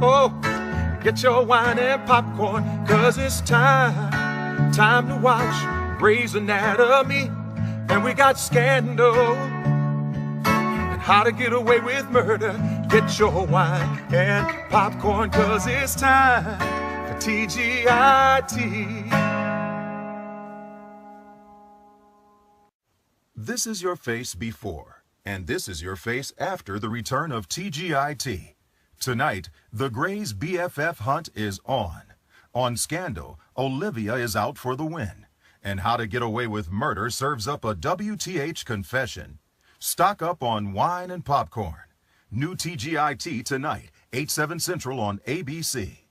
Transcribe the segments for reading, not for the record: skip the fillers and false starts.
Oh, get your wine and popcorn, 'cause it's time to watch Grey's Anatomy. And we got scandal and how to get away with murder. Get your wine and popcorn, 'cause it's time for TGIT. This is your face before, and this is your face after the return of TGIT. Tonight, the Grey's BFF hunt is on. On Scandal, Olivia is out for the win. And How to Get Away with Murder serves up a WTH confession. Stock up on wine and popcorn. New TGIT tonight, 8/7 Central on ABC.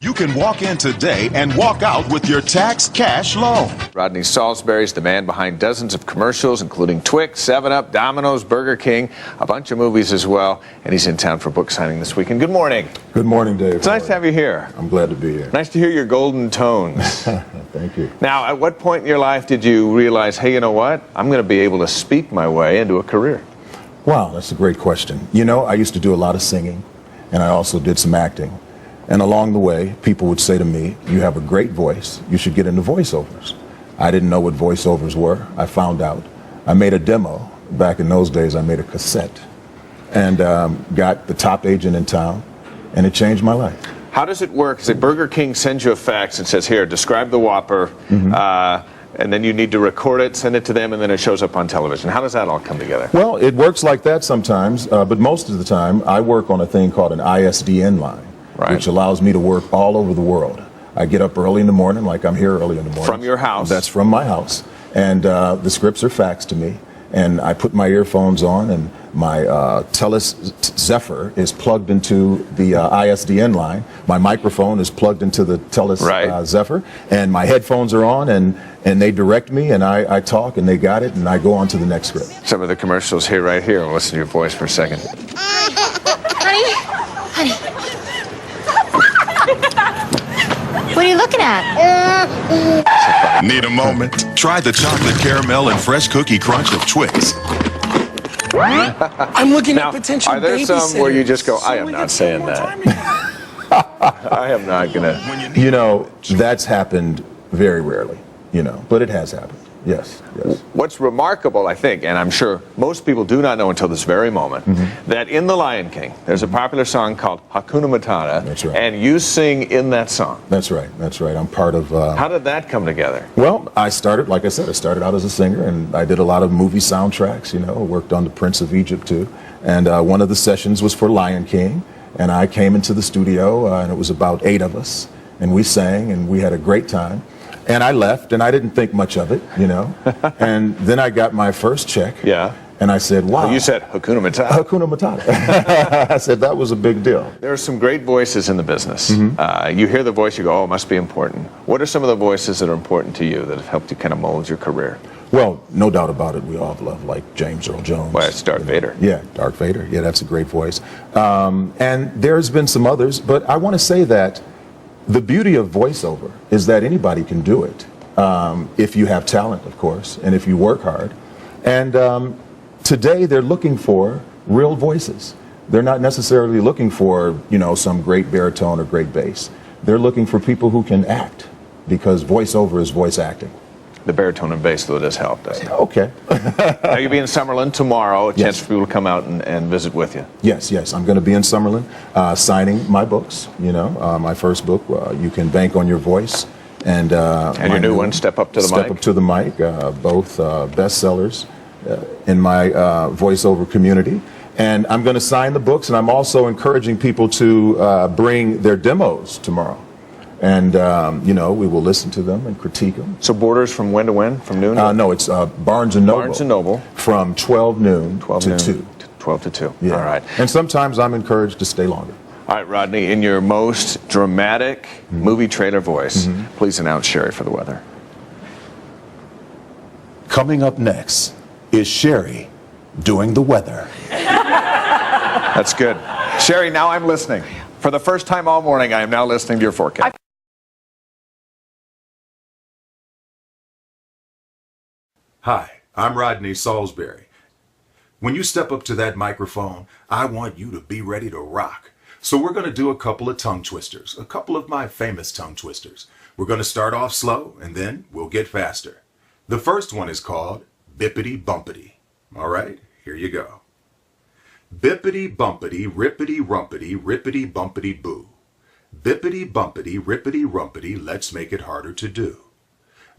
You can walk in today and walk out with your tax cash loan. Rodney Saulsberry is the man behind dozens of commercials, including Twix, 7-Up, Domino's, Burger King, a bunch of movies as well. And he's in town for book signing this weekend. Good morning. Good morning, Dave. It's nice to have you here. I'm glad to be here. Nice to hear your golden tones. Thank you. Now, at what point in your life did you realize, hey, you know what? I'm going to be able to speak my way into a career? Wow, that's a great question. You know, I used to do a lot of singing, and I also did some acting. And along the way, people would say to me, you have a great voice, you should get into voiceovers. I didn't know what voiceovers were. I found out. I made a demo. Back in those days, I made a cassette and got the top agent in town, and it changed my life. How does it work? Say Burger King sends you a fax and says, here, describe the Whopper, and then you need to record it, send it to them, and then it shows up on television. How does that all come together? Well, it works like that sometimes, but most of the time, I work on a thing called an ISDN line. Right. Which allows me to work all over the world. I get up early in the morning, like I'm here early in the morning. From your house? That's from my house. And the scripts are faxed to me. And I put my earphones on, and my Telus Zephyr is plugged into the ISDN line. My microphone is plugged into the Telus Zephyr. And my headphones are on, and they direct me, and I talk, and they got it, and I go on to the next script. Some of the commercials here, right here. We'll listen to your voice for a second. Honey. What are you looking at? Need a moment? Try the chocolate caramel and fresh cookie crunch of Twix. I'm looking at potential are there some where you just go, I am not saying that. I am not going to. You know, that's happened very rarely, you know, but it has happened. Yes, yes. What's remarkable, I think, and I'm sure most people do not know until this very moment, that in The Lion King, there's a popular song called Hakuna Matata. That's right. And you sing in that song. That's right, that's right. I'm part of... How did that come together? Well, I started, like I said, I started out as a singer, and I did a lot of movie soundtracks, you know, worked on The Prince of Egypt, too. And one of the sessions was for Lion King, and I came into the studio, and it was about 8 of us, and we sang, and we had a great time. And I left, and I didn't think much of it, you know. And then I got my first check. Yeah. And I said, wow. Well, you said Hakuna Matata. Hakuna Matata. I said, that was a big deal. There are some great voices in the business. You hear the voice, you go, oh, it must be important. What are some of the voices that are important to you that have helped you kind of mold your career? Well, no doubt about it, we all love, like James Earl Jones. Well, it's Darth Vader. Yeah, Darth Vader. Yeah, that's a great voice. And there's been some others, but I want to say that the beauty of voiceover is that anybody can do it, if you have talent, of course, and if you work hard. And today they're looking for real voices. They're not necessarily looking for, you know, some great baritone or great bass. They're looking for people who can act, because voiceover is voice acting. The baritone and bass, though, does help, doesn't it? Okay. Now, you'll be in Summerlin tomorrow, a chance for people to come out and visit with you. Yes, yes. I'm going to be in Summerlin signing my books, you know. My first book, You Can Bank on Your Voice. And your new one, Step Up to the Mic? Step Up to the Mic, both bestsellers in my voiceover community. And I'm going to sign the books, and I'm also encouraging people to bring their demos tomorrow. And, you know, we will listen to them and critique them. So Borders from when to when? From noon? No, it's Barnes & Noble. Barnes & Noble. From 12 noon to 2. 12 to 2. Yeah. All right. And sometimes I'm encouraged to stay longer. All right, Rodney, in your most dramatic movie trailer voice, please announce Sherry for the weather. Coming up next is Sherry doing the weather. That's good. Sherry, now I'm listening. For the first time all morning, I am now listening to your forecast. Hi, I'm Rodney Saulsberry. When you step up to that microphone, I want you to be ready to rock. So we're going to do a couple of tongue twisters, a couple of my famous tongue twisters. We're going to start off slow and then we'll get faster. The first one is called Bippity Bumpity. All right, here you go. Bippity Bumpity, Rippity Rumpity, Rippity Bumpity Boo. Bippity Bumpity, Rippity Rumpity, let's make it harder to do.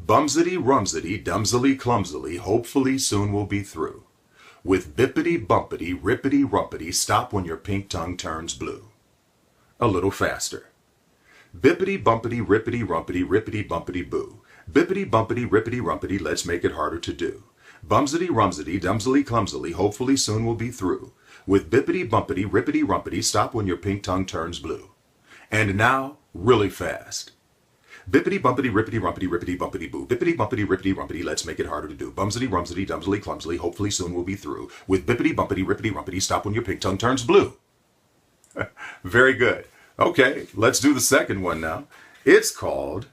Bumsity Rumsity, Dumsily Clumsily, hopefully soon we'll be through. With bippity bumpity, rippity rumpity, stop when your pink tongue turns blue. A little faster. Bippity bumpity, rippity rumpity, rippity bumpity boo. Bippity bumpity, rippity rumpity, let's make it harder to do. Bumsity rumsity, dumsily clumsily, hopefully soon we'll be through. With bippity bumpity, rippity rumpity, stop when your pink tongue turns blue. And now, really fast. Bippity bumpity, rippity rumpity, rippity bumpity boo. Bippity bumpity, rippity rumpity, let's make it harder to do. Bumsity rumsity, dumsily clumsily, hopefully soon we'll be through. With bippity bumpity, rippity rumpity, stop when your pink tongue turns blue. Very good. Okay, let's do the second one now. It's called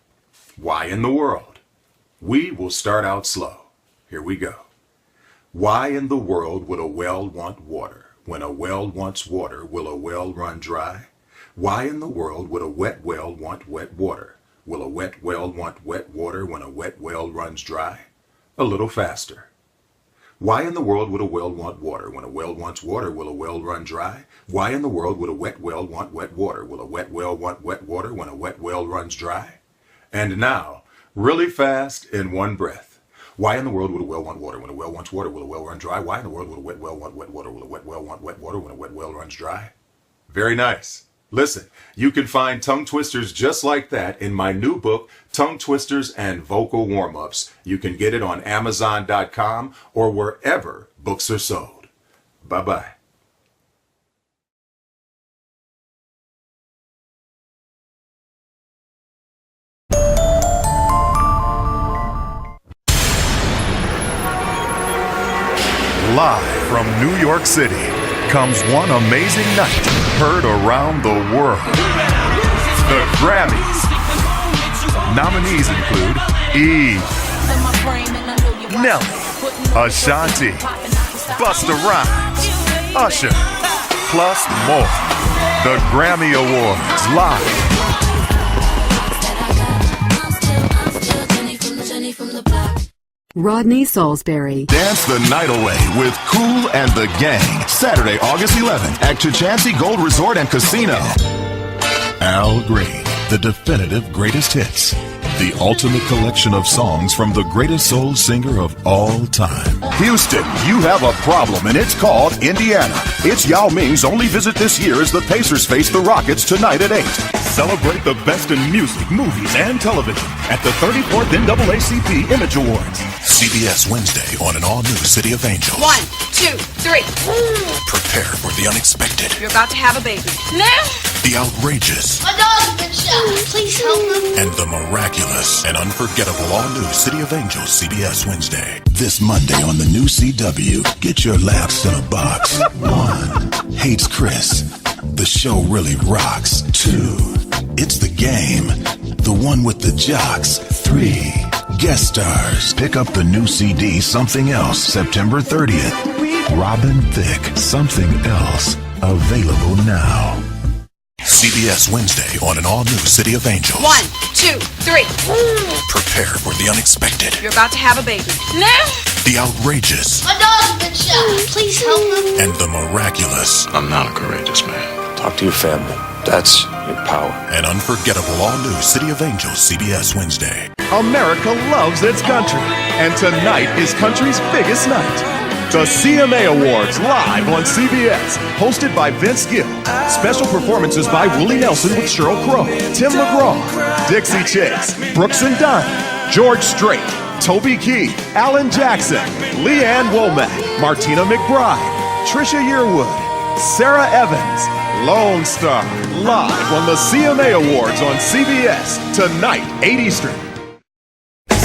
Why in the World? We will start out slow. Here we go. Why in the world would a well want water? When a well wants water, will a well run dry? Why in the world would a wet well want wet water? Will a wet well want wet water when a wet well runs dry? A little faster. Why in the world would a well want water? When a well wants water, will a well run dry? Why in the world would a wet well want wet water? Will a wet well want wet water when a wet well runs dry? And now, really fast in one breath. Why in the world would a well want water? When a well wants water, will a well run dry? Why in the world would a wet well want wet water? Will a wet well want wet water when a wet well runs dry? Very nice. Listen, you can find tongue twisters just like that in my new book, Tongue Twisters and Vocal Warm-Ups. You can get it on Amazon.com or wherever books are sold. Bye-bye. Live from New York City comes one amazing night heard around the world. The Grammys. Nominees include Eve, Nelly, Ashanti, Busta Rhymes, Usher, plus more. The Grammy Awards live. Rodney Saulsberry. Dance the night away with Kool and the Gang. Saturday, August 11th at Chachansey Gold Resort and Casino. Al Green, the definitive greatest hits. The ultimate collection of songs from the greatest soul singer of all time. Houston, you have a problem, and it's called Indiana. It's Yao Ming's only visit this year as the Pacers face the Rockets tonight at 8. Celebrate the best in music, movies, and television at the 34th NAACP Image Awards. CBS Wednesday on an all-new City of Angels. 1, 2, 3. Prepare for the unexpected. You're about to have a baby. No! The outrageous. My dog's been shot. Please help him. And the miraculous and unforgettable all-new City of Angels CBS Wednesday. This Monday on the new CW, get your laughs in a box. 1. Hates Chris. The show really rocks. 2. It's the game. The one with the jocks. 3. Guest stars. Pick up the new CD, Something Else, September 30th. Robin Thicke, Something Else. Available now. CBS Wednesday on an all-new City of Angels. 1, 2, 3. Prepare for the unexpected. You're about to have a baby. No! The outrageous. My dog's been shot. Please help him. And the miraculous. I'm not a courageous man. Talk to your family. That's your power. An unforgettable all-new City of Angels CBS Wednesday. America loves its country, and tonight is country's biggest night. The CMA Awards live on CBS, hosted by Vince Gill. Special performances by Willie Nelson with Sheryl Crow, Tim McGraw, Dixie Chicks, Brooks and Dunn, George Strait, Toby Keith, Alan Jackson, Leanne Womack, Martina McBride, Trisha Yearwood, Sarah Evans, Lone Star, live on the CMA Awards on CBS, tonight, 8 Eastern.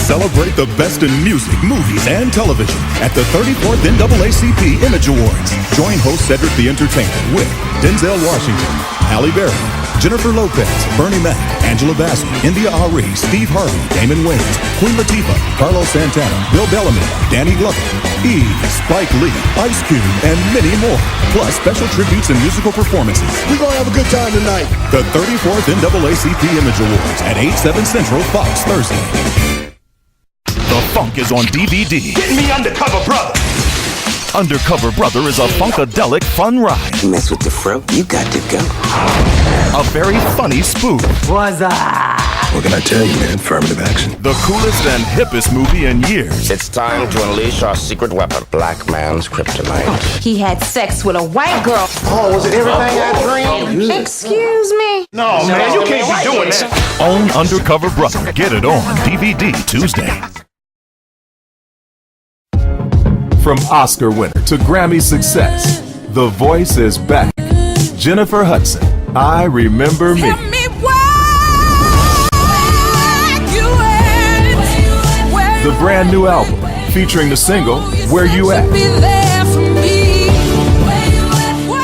Celebrate the best in music, movies, and television at the 34th NAACP Image Awards. Join host Cedric the Entertainer with Denzel Washington, Halle Berry, Jennifer Lopez, Bernie Mac, Angela Bassett, India Ari, Steve Harvey, Damon Wayans, Queen Latifah, Carlos Santana, Bill Bellamy, Danny Glover, Eve, Spike Lee, Ice Cube, and many more. Plus special tributes and musical performances. We're going to have a good time tonight. The 34th NAACP Image Awards at 8/7 Central, Fox, Thursday. The Funk is on DVD. Get me Undercover Brother. Undercover Brother is a funkadelic fun ride. You mess with the fro, you got to go. A very funny spoof. Voices. What can I tell you, man? Affirmative action. The coolest and hippest movie in years. It's time to unleash our secret weapon, Black Man's Kryptonite. He had sex with a white girl. Oh, was it everything I dreamed? Excuse me? No, man, you can't be doing that. Own Undercover Brother. Get it on DVD Tuesday. From Oscar winner to Grammy success, The Voice is back. Jennifer Hudson, I Remember Me. The brand new album featuring the single, Where You At.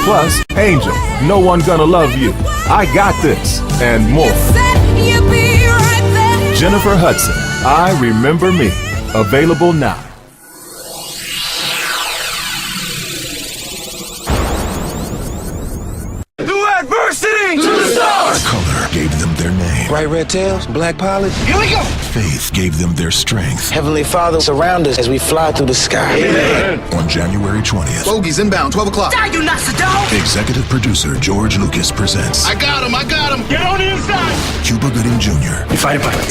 Plus, Angel, No One Gonna Love You, I Got This, and more. Jennifer Hudson, I Remember Me. Available now. Adversity to the stars. Color gave them their name. Bright red tails, black polish. Here we go. Faith gave them their strength. Heavenly Father, surround us as we fly through the sky. Amen. On January 20th, Bogies inbound, 12 o'clock. Are you not Saddam? executive producer George Lucas presents I got him. Get on the inside. Cuba Gooding Jr., We fight it.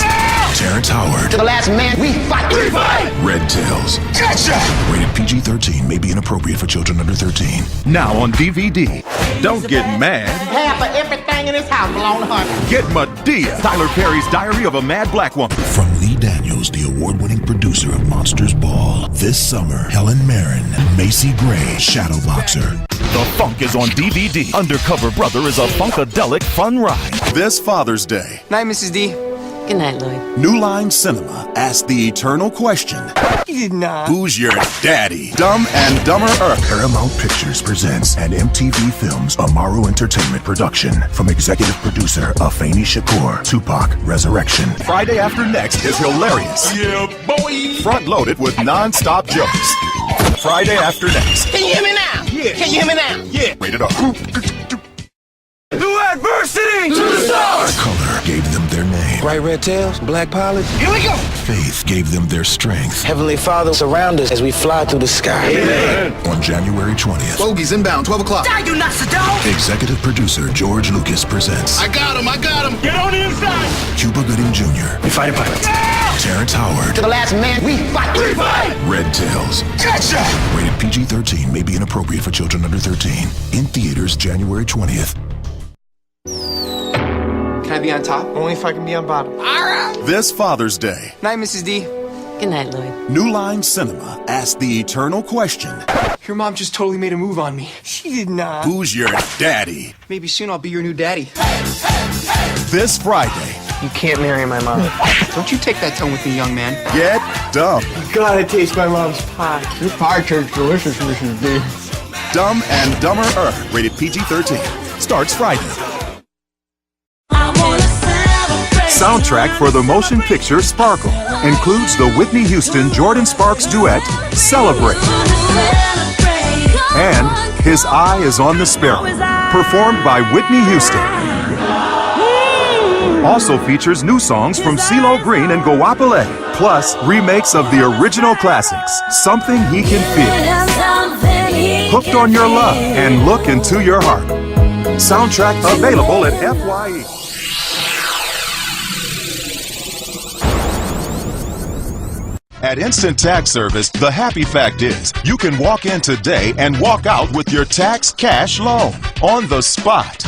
Terrence Howard, To the last man, we fight. We fight. Red Tails. Gotcha. Rated PG-13, may be inappropriate for children under 13. Now on DVD. Don't get mad. Half of everything in this house belongs to her. Get Medea. Tyler Perry's Diary of a Mad Black Woman. From Lee Daniels, the award-winning producer of Monsters Ball. This summer, Helen Mirren, Macy Gray, Shadowboxer. The Funk is on DVD. Undercover Brother is a funkadelic fun ride. This Father's Day. Night, Mrs. D. Good night, Lloyd. New Line Cinema asks the eternal question. You did not. Who's your daddy? Dumb and Dumber Earth. Paramount Pictures presents an MTV Films Amaru Entertainment production from executive producer Afeni Shakur. Tupac Resurrection. Friday after next is hilarious. Yeah, boy. Front-loaded with non-stop jokes. Friday after next. Can you hear me now? Yeah. Can you hear me now? Yeah. Rated R. Through adversity to the stars. Color gave them their name. Bright red tails, black polish. Here we go. Faith gave them their strength. Heavenly Father, surround us as we fly through the sky. Amen. On January 20th, Bogies inbound, 12 o'clock. Are you not Saddam? executive producer George Lucas presents I got him. Get on the inside. Cuba Gooding Jr., We fight it. Terrence Howard, To the last man, we fight. We fight. Red Tails. Gotcha. Rated PG-13, may be inappropriate for children under 13. In theaters January 20th. Can I be on top? Only if I can be on bottom. All right. This Father's Day, Night, Mrs. D. Good night, Lloyd. New Line Cinema asks the eternal question. Your mom just totally made a move on me. She did not. Who's your daddy? Maybe soon I'll be your new daddy. This Friday, You can't marry my mom. Don't you take that tone with me, young man. get dumb. Gotta taste my mom's pie. Your pie tastes delicious, Mrs. D. Dumb and Dumber Earth, rated PG-13. Starts Friday. Soundtrack for the motion picture Sparkle includes the Whitney Houston-Jordan Sparks duet, Celebrate. And His Eye is on the Sparrow, performed by Whitney Houston. Also features new songs from CeeLo Green and Goapele, plus remakes of the original classics, Something He Can Feel, Hooked on Your Love, and Look Into Your Heart. Soundtrack available at FYE. At Instant Tax Service, the happy fact is you can walk in today and walk out with your tax cash loan on the spot.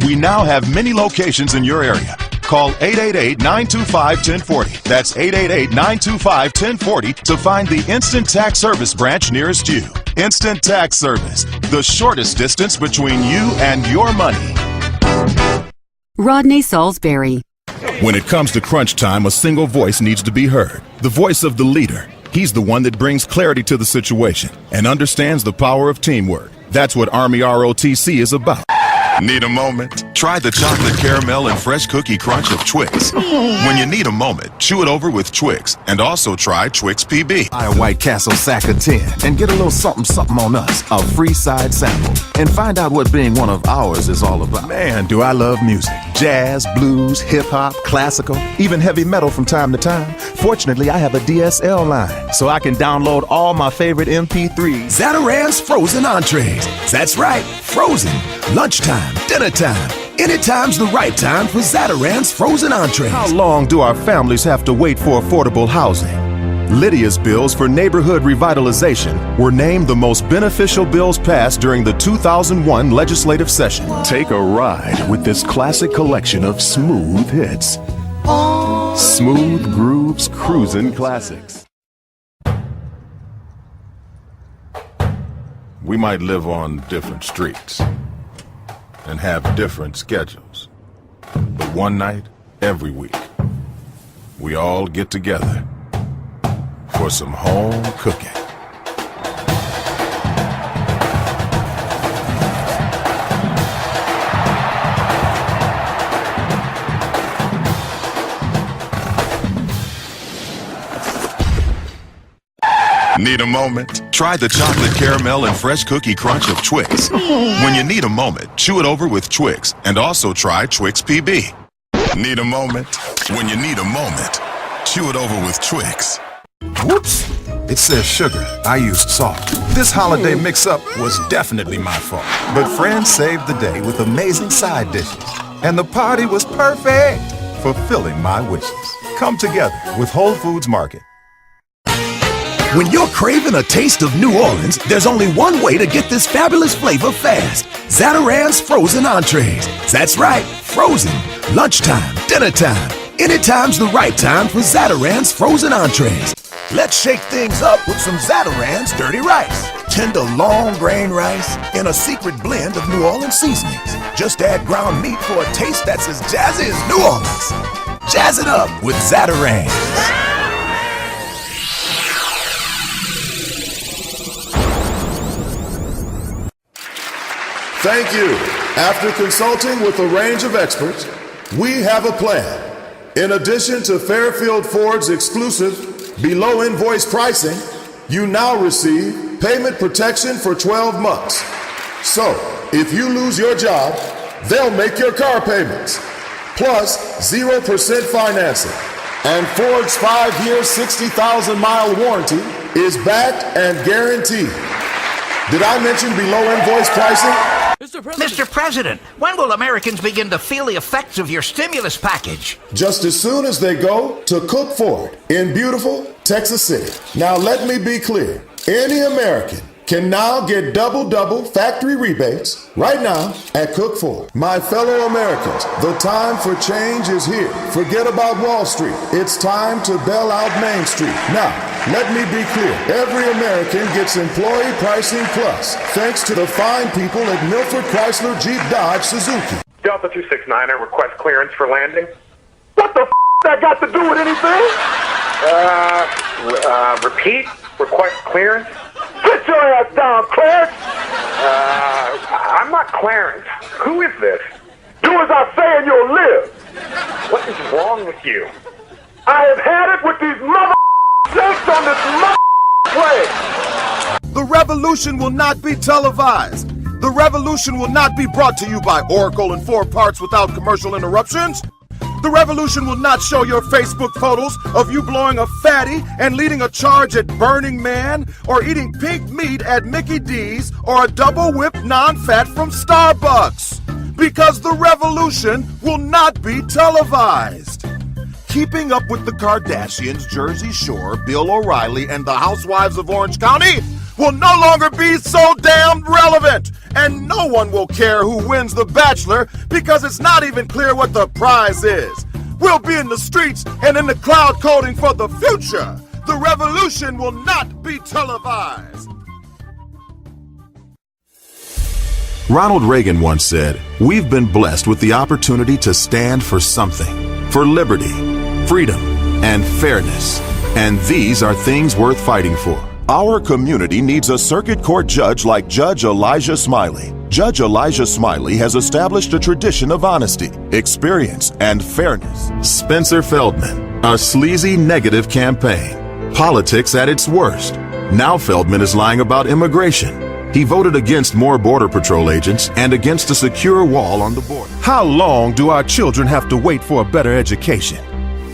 We now have many locations in your area. Call 888-925-1040. That's 888-925-1040 to find the Instant Tax Service branch nearest you. Instant Tax Service, the shortest distance between you and your money. Rodney Saulsberry. When it comes to crunch time, a single voice needs to be heard. The voice of the leader. He's the one that brings clarity to the situation and understands the power of teamwork. That's what Army ROTC is about. Need a moment? Try the chocolate caramel and fresh cookie crunch of Twix. When you need a moment, chew it over with Twix. And also try Twix PB. Buy a White Castle sack of 10 and get a little something something on us, a free side sample. And find out what being one of ours is all about. Man, do I love music. Jazz, blues, hip-hop, classical, even heavy metal from time to time. Fortunately, I have a DSL line, so I can download all my favorite MP3s. Zatarain's frozen entrees. That's right, frozen. Lunchtime, dinner time. Anytime's the right time for Zatarain's frozen entrees. How long do our families have to wait for affordable housing? Lydia's bills for neighborhood revitalization were named the most beneficial bills passed during the 2001 legislative session. Take a ride with this classic collection of smooth hits. Smooth Grooves Cruisin' Classics. We might live on different streets and have different schedules, but one night, every week, we all get together for some home cooking. Need a moment? Try the chocolate caramel and fresh cookie crunch of Twix. When you need a moment, chew it over with Twix. And also try Twix PB. Need a moment? When you need a moment, chew it over with Twix. Whoops! It says sugar. I used salt. This holiday mix-up was definitely my fault. But friends saved the day with amazing side dishes. And the party was perfect, fulfilling my wishes. Come together with Whole Foods Market. When you're craving a taste of New Orleans, there's only one way to get this fabulous flavor fast. Zatarain's frozen entrees. That's right, frozen. Lunchtime, dinner time. Anytime's the right time for Zatarain's frozen entrees. Let's shake things up with some Zatarain's dirty rice. Tender long grain rice in a secret blend of New Orleans seasonings. Just add ground meat for a taste that's as jazzy as New Orleans. Jazz it up with Zatarain's. Thank you. After consulting with a range of experts, we have a plan. In addition to Fairfield Ford's exclusive below invoice pricing, you now receive payment protection for 12 months. So, if you lose your job, they'll make your car payments. Plus 0% financing. And Ford's 5-year, 60,000-mile warranty is backed and guaranteed. Did I mention below invoice pricing? Mr. President, when will Americans begin to feel the effects of your stimulus package? Just as soon as they go to Cook Ford in beautiful Texas City. Now let me be clear. Any American can now get double factory rebates right now at Cook Ford. My fellow Americans, the time for change is here. Forget about Wall Street. It's time to bail out Main Street. Now, let me be clear. Every American gets employee pricing plus, thanks to the fine people at Milford Chrysler Jeep Dodge Suzuki. Delta 269, I request clearance for landing. What the f*** that got to do with anything? Repeat, request clearance. Sit your ass down, Clarence! I'm not Clarence. Who is this? Do as I say and you'll live. What is wrong with you? I have had it with these mother snakes on this mother plane. The revolution will not be televised. The revolution will not be brought to you by Oracle in 4 parts without commercial interruptions. The revolution will not show your Facebook photos of you blowing a fatty and leading a charge at Burning Man or eating pink meat at Mickey D's or a double whipped non-fat from Starbucks. Because the revolution will not be televised. Keeping up with the Kardashians, Jersey Shore, Bill O'Reilly, and the Housewives of Orange County will no longer be so damn relevant. And no one will care who wins The Bachelor because it's not even clear what the prize is. We'll be in the streets and in the cloud coding for the future. The revolution will not be televised. Ronald Reagan once said, "We've been blessed with the opportunity to stand for something, for liberty, freedom, and fairness. And these are things worth fighting for." Our community needs a circuit court judge like Judge Elijah Smiley. Judge Elijah Smiley has established a tradition of honesty, experience, and fairness. Spencer Feldman, a sleazy negative campaign. Politics at its worst. Now Feldman is lying about immigration. He voted against more Border Patrol agents and against a secure wall on the border. How long do our children have to wait for a better education?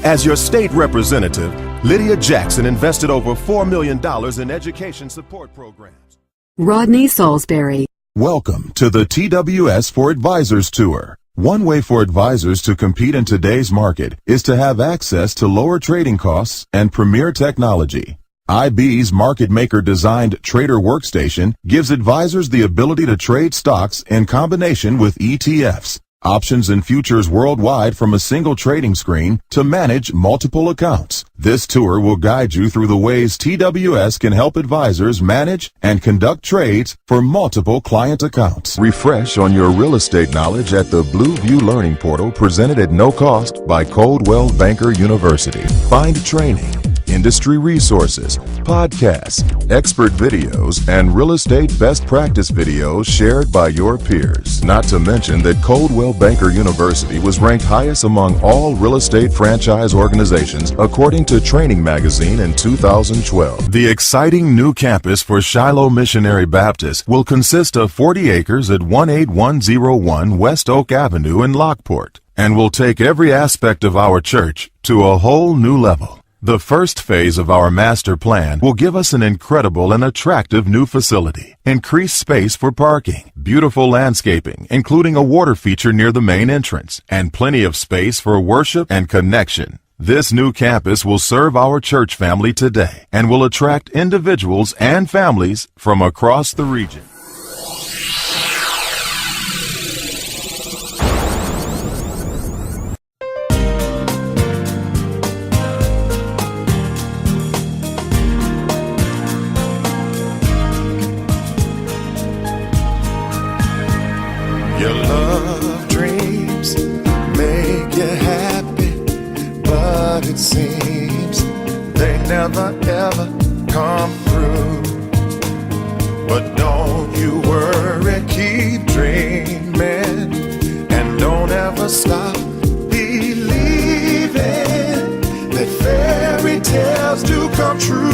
As your state representative, Lydia Jackson invested over $4 million in education support programs. Rodney Saulsberry. Welcome to the TWS for Advisors Tour. One way for advisors to compete in today's market is to have access to lower trading costs and premier technology. IB's market maker designed Trader Workstation gives advisors the ability to trade stocks in combination with ETFs, options and futures worldwide from a single trading screen to manage multiple accounts. This tour will guide you through the ways TWS can help advisors manage and conduct trades for multiple client accounts. Refresh on your real estate knowledge at the Blue View Learning Portal presented at no cost by Coldwell Banker University. Find training, industry resources, podcasts, expert videos, and real estate best practice videos shared by your peers. Not to mention that Coldwell Banker University was ranked highest among all real estate franchise organizations according to Training Magazine in 2012. The exciting new campus for Shiloh Missionary Baptist will consist of 40 acres at 18101 West Oak Avenue in Lockport and will take every aspect of our church to a whole new level. The first phase of our master plan will give us an incredible and attractive new facility, increased space for parking, beautiful landscaping, including a water feature near the main entrance, and plenty of space for worship and connection. This new campus will serve our church family today and will attract individuals and families from across the region. Your love dreams make you happy, but it seems they never ever come through. But don't you worry, keep dreaming, and don't ever stop believing that fairy tales do come true.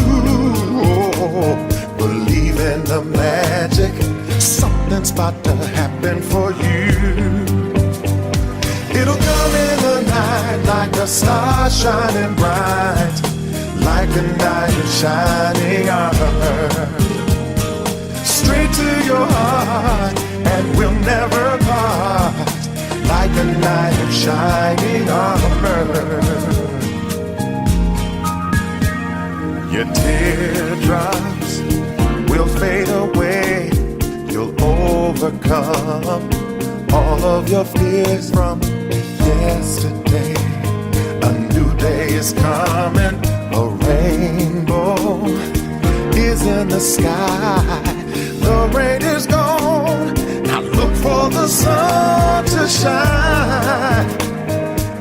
Believe in the magic, something's about to happen for you. It'll come in the night like a star shining bright, like a knight in shining armor, straight to your heart and we'll never part, like a knight in shining armor. Your teardrops will fade away, you'll overcome all of your fears from yesterday. A new day is coming, a rainbow is in the sky. The rain is gone, now look for the sun to shine.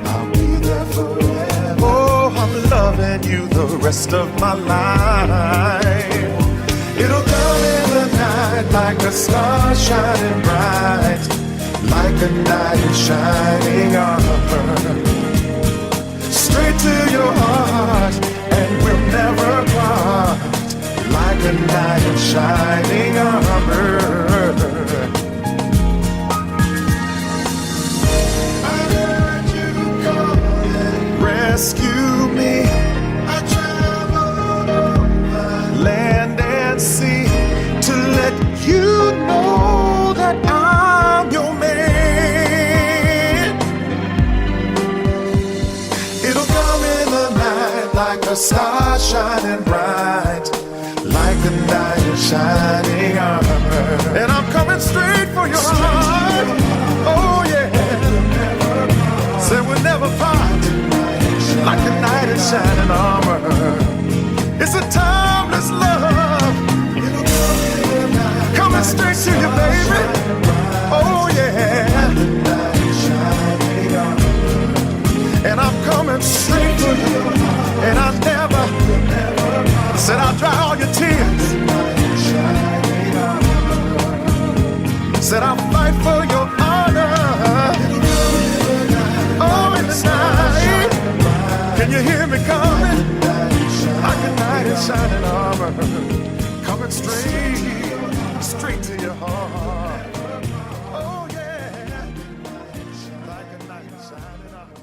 I'll be there forever, oh, I'm loving you the rest of my life. It'll come in the night like a star shining bright, like a knight in shining armor, straight to your heart and we'll never part, like a knight in shining armor. I heard you come and rescue me. I traveled over land and sea to let you know that I'm your man. It'll come in the night like a star shining bright, like a knight in shining armor. And I'm coming straight for your heart. Oh yeah. Say we'll never part, like a knight in shining armor. It's a timeless love, coming straight to you, baby. Oh yeah. And I'm coming straight to you, and I never said I'll dry all your tears. Said I'll shining armor, coming straight to your heart. Oh yeah, like a knight in shining armor.